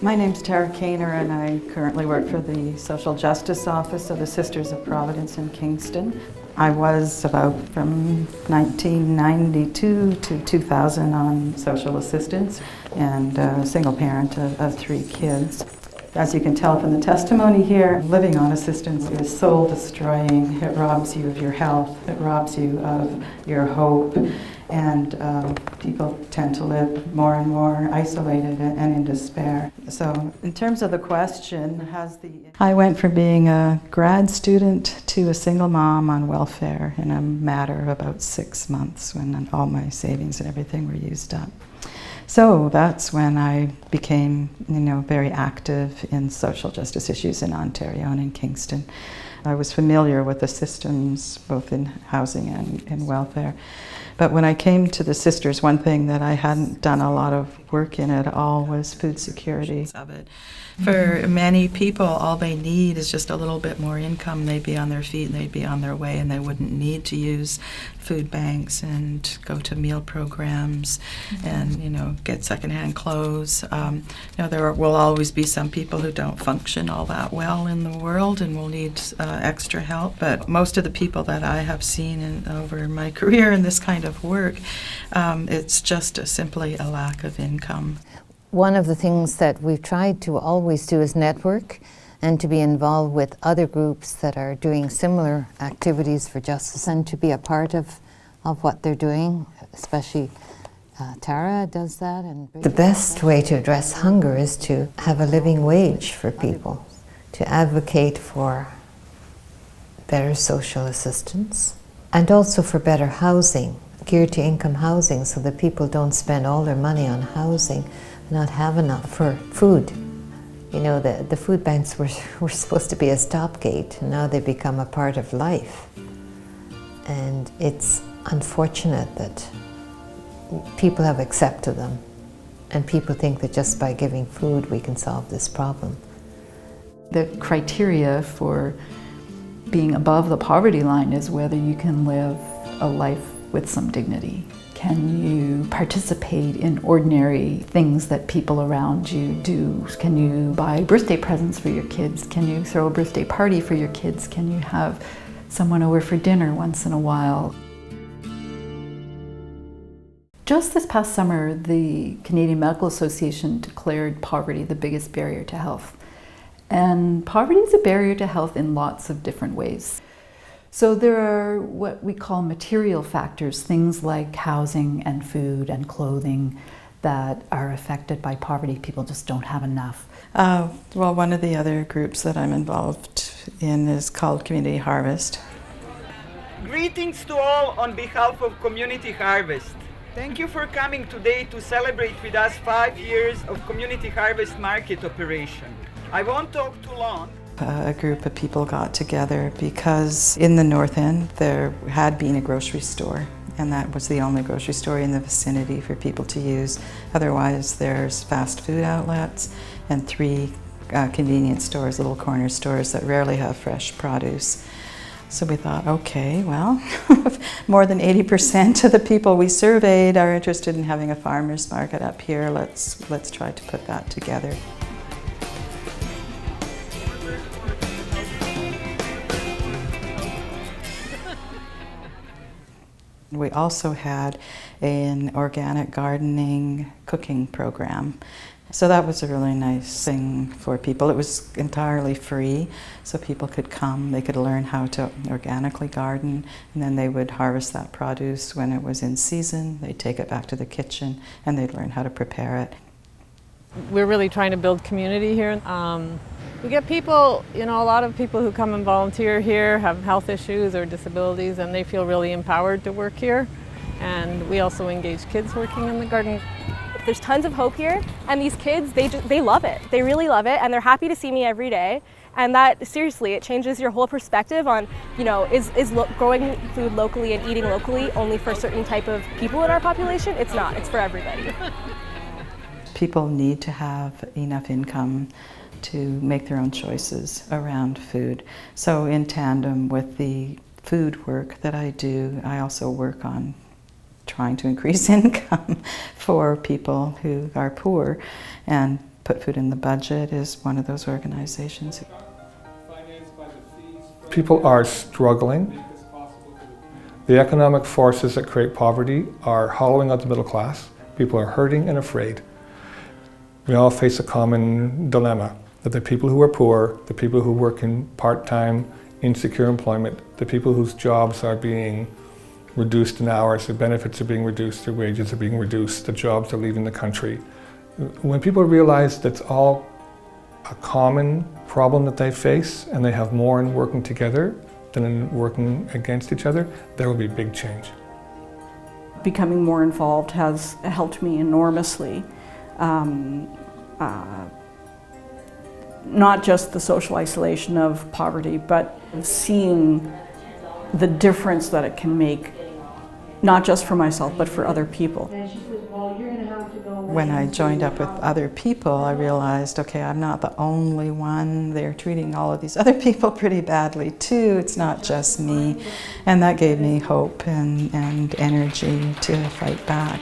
My name's Tara Kaner, and I currently work for the Social Justice Office of the Sisters of Providence in Kingston. I was about from 1992 to 2000 on social assistance and a single parent of 3 kids. As you can tell from the testimony here, living on assistance is soul destroying. It robs you of your health, it robs you of your hope, and people tend to live more and more isolated and in despair. So in terms of the question, I went from being a grad student to a single mom on welfare in a matter of about 6 months when all my savings and everything were used up. So that's when I became, very active in social justice issues in Ontario and in Kingston. I was familiar with the systems, both in housing and in welfare. But when I came to the Sisters, one thing that I hadn't done a lot of work in at all was food security. For many people, all they need is just a little bit more income. They'd be on their feet and they'd be on their way, and they wouldn't need to use food banks and go to meal programs and, get secondhand clothes. There will always be some people who don't function all that well in the world and will need extra help. But most of the people that I have seen over my career in this kind of work, it's just simply a lack of income. One of the things that we've tried to always do is network and to be involved with other groups that are doing similar activities for justice and to be a part of what they're doing, especially Tara does that. And the best way to address hunger is to have a living wage for people, to advocate for better social assistance and also for better housing, geared to income housing, so that people don't spend all their money on housing, not have enough for food. The food banks were supposed to be a stopgate, and now they become a part of life. And it's unfortunate that people have accepted them, and people think that just by giving food we can solve this problem. The criteria for being above the poverty line is whether you can live a life with some dignity. Can you participate in ordinary things that people around you do? Can you buy birthday presents for your kids? Can you throw a birthday party for your kids? Can you have someone over for dinner once in a while? Just this past summer, the Canadian Medical Association declared poverty the biggest barrier to health. And poverty is a barrier to health in lots of different ways. So there are what we call material factors, things like housing and food and clothing that are affected by poverty. People just don't have enough. Well, one of the other groups that I'm involved in is called Community Harvest. Greetings to all on behalf of Community Harvest. Thank you for coming today to celebrate with us 5 years of Community Harvest market operation. I won't talk too long. A group of people got together because in the North End there had been a grocery store, and that was the only grocery store in the vicinity for people to use. Otherwise there's fast food outlets and 3 convenience stores, little corner stores that rarely have fresh produce. So we thought, okay, well, more than 80% of the people we surveyed are interested in having a farmer's market up here. Let's try to put that together. We also had an organic gardening cooking program. So that was a really nice thing for people. It was entirely free, so people could come, they could learn how to organically garden, and then they would harvest that produce when it was in season. They'd take it back to the kitchen and they'd learn how to prepare it. We're really trying to build community here. We get people, a lot of people who come and volunteer here have health issues or disabilities, and they feel really empowered to work here. And we also engage kids working in the garden. There's tons of hope here, and these kids, they love it. They really love it, and they're happy to see me every day. And that, seriously, it changes your whole perspective on, is growing food locally and eating locally only for a certain type of people in our population? It's not, it's for everybody. People need to have enough income to make their own choices around food. So in tandem with the food work that I do, I also work on trying to increase income for people who are poor. And Put Food in the Budget is one of those organizations. People are struggling. The economic forces that create poverty are hollowing out the middle class. People are hurting and afraid. We all face a common dilemma, that the people who are poor, the people who work in part-time, insecure employment, the people whose jobs are being reduced in hours, their benefits are being reduced, their wages are being reduced, the jobs are leaving the country. When people realize that's all a common problem that they face and they have more in working together than in working against each other, there will be big change. Becoming more involved has helped me enormously. Not just the social isolation of poverty, but seeing the difference that it can make, not just for myself, but for other people. When I joined up with other people, I realized, okay, I'm not the only one. They're treating all of these other people pretty badly too. It's not just me. And that gave me hope and energy to fight back.